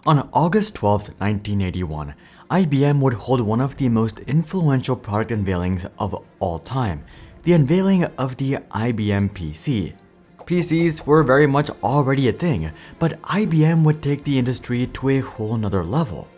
On August 12, 1981, IBM would hold one of the most influential product unveilings of all time, the unveiling of the IBM PC. PCs were very much already a thing, but IBM would take the industry to a whole nother level.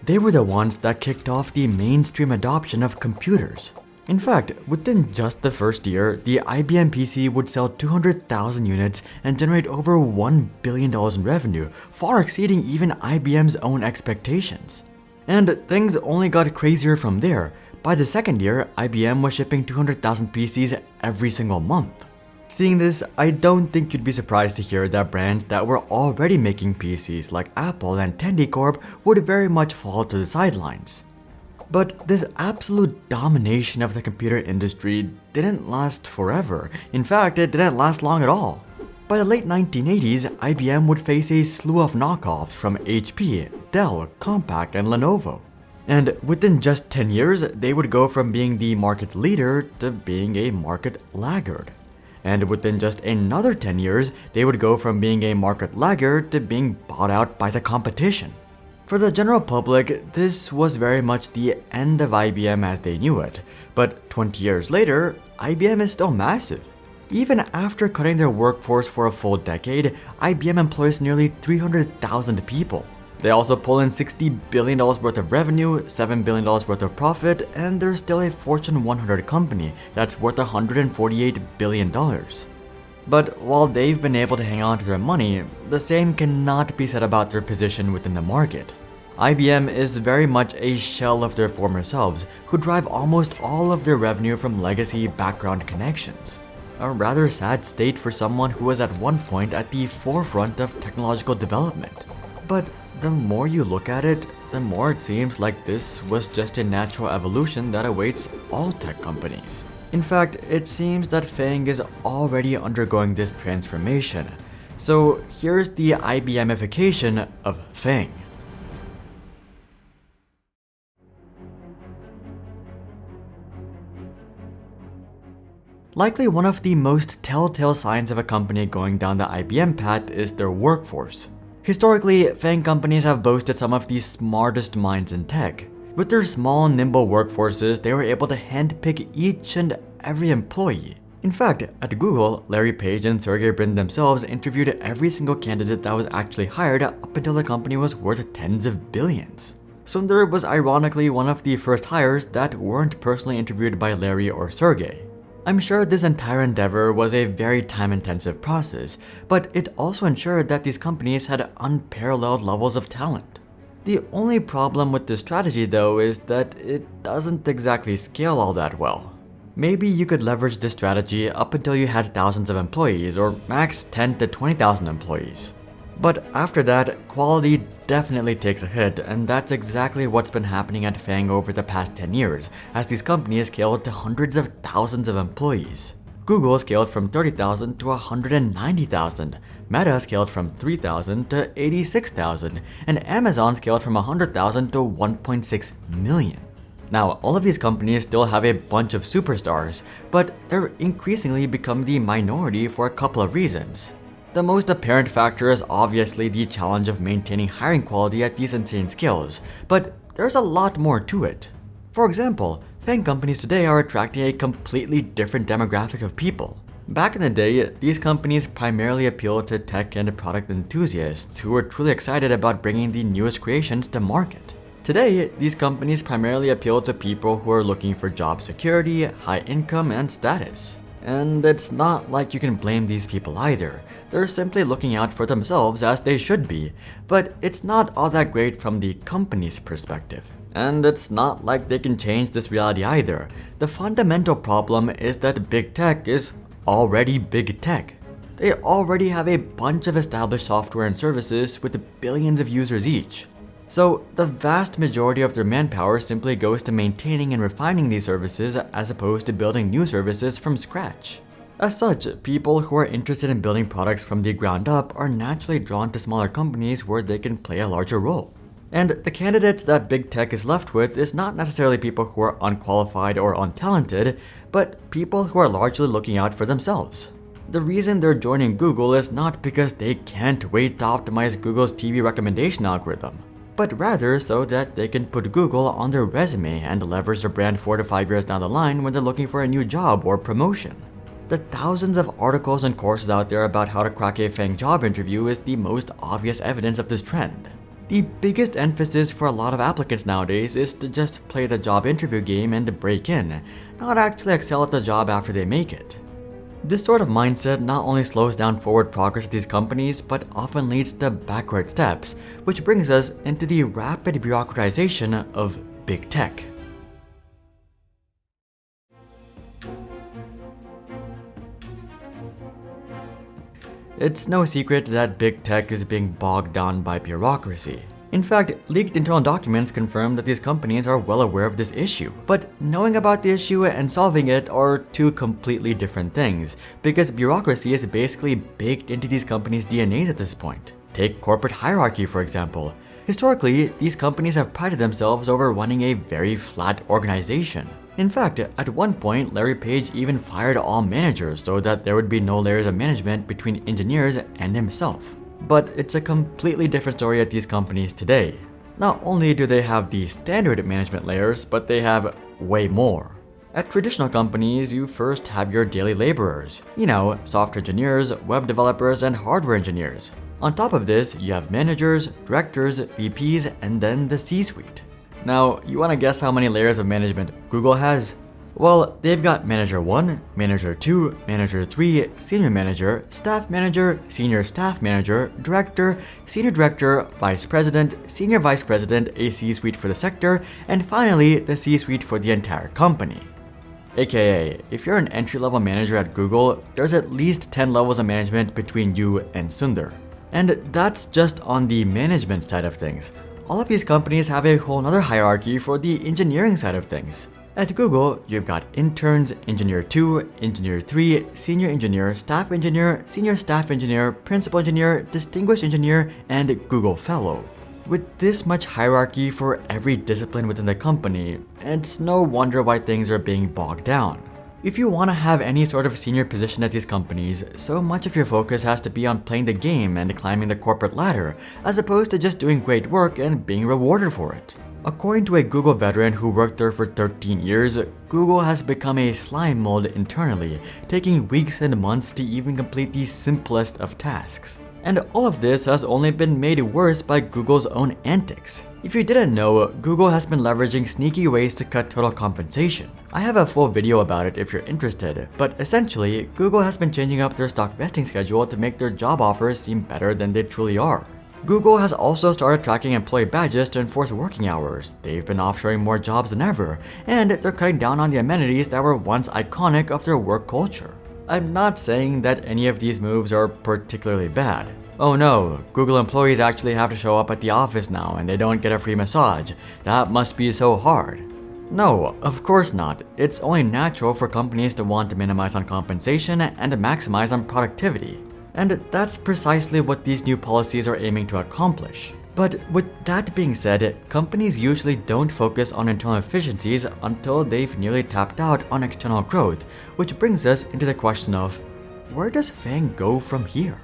They were the ones that kicked off the mainstream adoption of computers. In fact, within just the first year, the IBM PC would sell 200,000 units and generate over $1 billion in revenue, far exceeding even IBM's own expectations. And things only got crazier from there. By the second year, IBM was shipping 200,000 PCs every single month. Seeing this, I don't think you'd be surprised to hear that brands that were already making PCs like Apple and Tandy Corp would very much fall to the sidelines. But this absolute domination of the computer industry didn't last forever. In fact, it didn't last long at all. By the late 1980s, IBM would face a slew of knockoffs from HP, Dell, Compaq, and Lenovo. And within just 10 years, they would go from being the market leader to being a market laggard. And within just another 10 years, they would go from being a market laggard to being bought out by the competition. For the general public, this was very much the end of IBM as they knew it. But 20 years later, IBM is still massive. Even after cutting their workforce for a full decade, IBM employs nearly 300,000 people. They also pull in $60 billion worth of revenue, $7 billion worth of profit, and they're still a Fortune 100 company that's worth $148 billion. But while they've been able to hang on to their money, the same cannot be said about their position within the market. IBM is very much a shell of their former selves, who drive almost all of their revenue from legacy background connections. A rather sad state for someone who was at one point at the forefront of technological development. But the more you look at it, the more it seems like this was just a natural evolution that awaits all tech companies. In fact, it seems that FAANG is already undergoing this transformation. So here's the IBM-ification of FAANG. Likely one of the most telltale signs of a company going down the IBM path is their workforce. Historically, FAANG companies have boasted some of the smartest minds in tech. With their small, nimble workforces, they were able to handpick each and every employee. In fact, at Google, Larry Page and Sergey Brin themselves interviewed every single candidate that was actually hired up until the company was worth tens of billions. Sundar was ironically one of the first hires that weren't personally interviewed by Larry or Sergey. I'm sure this entire endeavor was a very time-intensive process, but it also ensured that these companies had unparalleled levels of talent. The only problem with this strategy, though, is that it doesn't exactly scale all that well. Maybe you could leverage this strategy up until you had thousands of employees, or max 10 to 20,000 employees. But after that, quality definitely takes a hit, and that's exactly what's been happening at FAANG over the past 10 years, as these companies scaled to hundreds of thousands of employees. Google scaled from 30,000 to 190,000, Meta scaled from 3,000 to 86,000, and Amazon scaled from 100,000 to 1.6 million. Now, all of these companies still have a bunch of superstars, but they're increasingly become the minority for a couple of reasons. The most apparent factor is obviously the challenge of maintaining hiring quality at these insane scales, but there's a lot more to it. For example, FAANG companies today are attracting a completely different demographic of people. Back in the day, these companies primarily appealed to tech and product enthusiasts who were truly excited about bringing the newest creations to market. Today, these companies primarily appeal to people who are looking for job security, high income, and status. And it's not like you can blame these people either. They're simply looking out for themselves as they should be, but it's not all that great from the company's perspective. And it's not like they can change this reality either. The fundamental problem is that big tech is already big tech. They already have a bunch of established software and services with billions of users each. So the vast majority of their manpower simply goes to maintaining and refining these services as opposed to building new services from scratch. As such, people who are interested in building products from the ground up are naturally drawn to smaller companies where they can play a larger role. And the candidates that big tech is left with is not necessarily people who are unqualified or untalented, but people who are largely looking out for themselves. The reason they're joining Google is not because they can't wait to optimize Google's TV recommendation algorithm, but rather so that they can put Google on their resume and leverage their brand 4 to 5 years down the line when they're looking for a new job or promotion. The thousands of articles and courses out there about how to crack a FAANG job interview is the most obvious evidence of this trend. The biggest emphasis for a lot of applicants nowadays is to just play the job interview game and to break in, not actually excel at the job after they make it. This sort of mindset not only slows down forward progress at these companies, but often leads to backward steps, which brings us into the rapid bureaucratization of big tech. It's no secret that big tech is being bogged down by bureaucracy. In fact, leaked internal documents confirm that these companies are well aware of this issue. But knowing about the issue and solving it are two completely different things, because bureaucracy is basically baked into these companies' DNAs at this point. Take corporate hierarchy, for example. Historically, these companies have prided themselves over running a very flat organization. In fact, at one point, Larry Page even fired all managers so that there would be no layers of management between engineers and himself. But it's a completely different story at these companies today. Not only do they have the standard management layers, but they have way more. At traditional companies, you first have your daily laborers, software engineers, web developers, and hardware engineers. On top of this, you have managers, directors, VPs, and then the C-suite. Now, you want to guess how many layers of management Google has? Well, they've got Manager 1, Manager 2, Manager 3, Senior Manager, Staff Manager, Senior Staff Manager, Director, Senior Director, Vice President, Senior Vice President, a C-suite for the sector, and finally, the C-suite for the entire company. AKA, if you're an entry-level manager at Google, there's at least 10 levels of management between you and Sundar. And that's just on the management side of things. All of these companies have a whole nother hierarchy for the engineering side of things. At Google, you've got interns, engineer 2, engineer 3, senior engineer, staff engineer, senior staff engineer, principal engineer, distinguished engineer, and Google fellow. With this much hierarchy for every discipline within the company, it's no wonder why things are being bogged down. If you want to have any sort of senior position at these companies, so much of your focus has to be on playing the game and climbing the corporate ladder, as opposed to just doing great work and being rewarded for it. According to a Google veteran who worked there for 13 years, Google has become a slime mold internally, taking weeks and months to even complete the simplest of tasks. And all of this has only been made worse by Google's own antics. If you didn't know, Google has been leveraging sneaky ways to cut total compensation. I have a full video about it if you're interested, but essentially, Google has been changing up their stock vesting schedule to make their job offers seem better than they truly are. Google has also started tracking employee badges to enforce working hours. They've been offshoring more jobs than ever, and they're cutting down on the amenities that were once iconic of their work culture. I'm not saying that any of these moves are particularly bad. Oh no, Google employees actually have to show up at the office now and they don't get a free massage. That must be so hard. No, of course not. It's only natural for companies to want to minimize on compensation and to maximize on productivity. And that's precisely what these new policies are aiming to accomplish. But with that being said, companies usually don't focus on internal efficiencies until they've nearly tapped out on external growth, which brings us into the question of, where does FAANG go from here?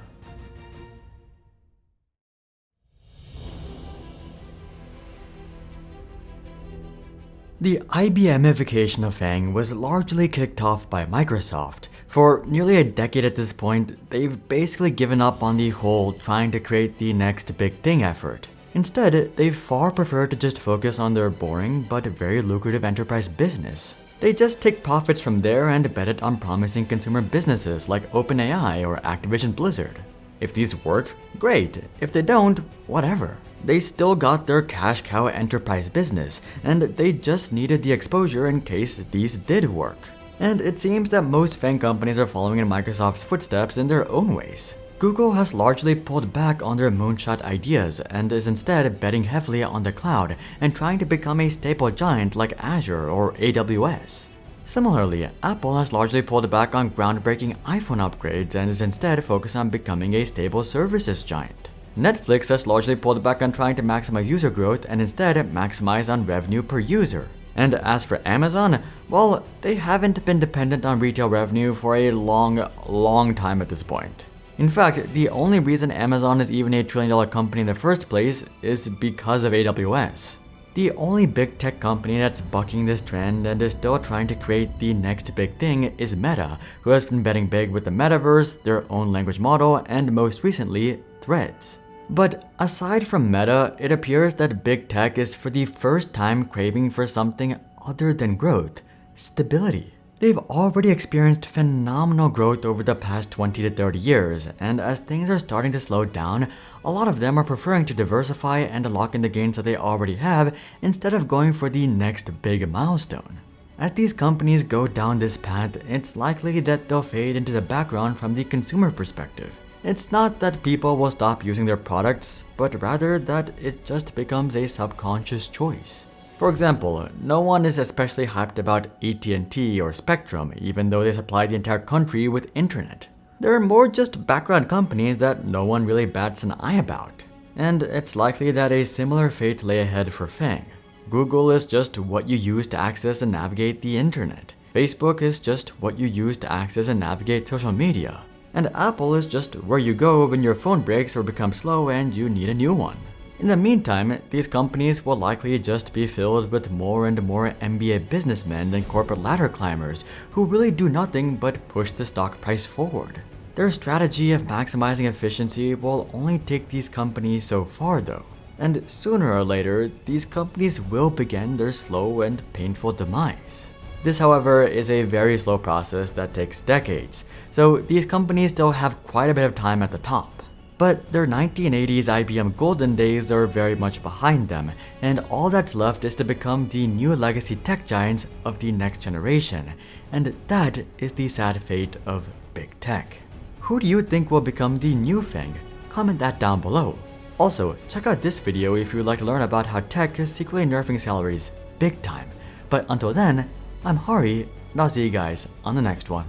The IBM-ification of FAANG was largely kicked off by Microsoft. For nearly a decade at this point, they've basically given up on the whole trying to create the next big thing effort. Instead, they far prefer to just focus on their boring but very lucrative enterprise business. They just take profits from there and bet it on promising consumer businesses like OpenAI or Activision Blizzard. If these work, great. If they don't, whatever. They still got their cash cow enterprise business, and they just needed the exposure in case these did work. And it seems that most FAANG companies are following in Microsoft's footsteps in their own ways. Google has largely pulled back on their moonshot ideas and is instead betting heavily on the cloud and trying to become a staple giant like Azure or AWS. Similarly, Apple has largely pulled back on groundbreaking iPhone upgrades and is instead focused on becoming a stable services giant. Netflix has largely pulled back on trying to maximize user growth and instead maximize on revenue per user. And as for Amazon, well, they haven't been dependent on retail revenue for a long time at this point. In fact, the only reason Amazon is even a trillion-dollar company in the first place is because of AWS. The only big tech company that's bucking this trend and is still trying to create the next big thing is Meta, who has been betting big with the metaverse, their own language model, and most recently, Threads. But aside from Meta, it appears that big tech is for the first time craving for something other than growth: stability. They've already experienced phenomenal growth over the past 20 to 30 years, and as things are starting to slow down, a lot of them are preferring to diversify and lock in the gains that they already have instead of going for the next big milestone. As these companies go down this path, it's likely that they'll fade into the background from the consumer perspective. It's not that people will stop using their products, but rather that it just becomes a subconscious choice. For example, no one is especially hyped about AT&T or Spectrum, even though they supply the entire country with internet. They're more just background companies that no one really bats an eye about. And it's likely that a similar fate lay ahead for FAANG. Google is just what you use to access and navigate the internet. Facebook is just what you use to access and navigate social media. And Apple is just where you go when your phone breaks or becomes slow and you need a new one. In the meantime, these companies will likely just be filled with more and more MBA businessmen and corporate ladder climbers who really do nothing but push the stock price forward. Their strategy of maximizing efficiency will only take these companies so far though. And sooner or later, these companies will begin their slow and painful demise. This, however, is a very slow process that takes decades, so these companies still have quite a bit of time at the top. But their 1980s IBM golden days are very much behind them, and all that's left is to become the new legacy tech giants of the next generation, and that is the sad fate of big tech. Who do you think will become the new FAANG? Comment that down below. Also, check out this video if you would like to learn about how tech is secretly nerfing salaries big time. But until then, I'm Hari, and I'll see you guys on the next one.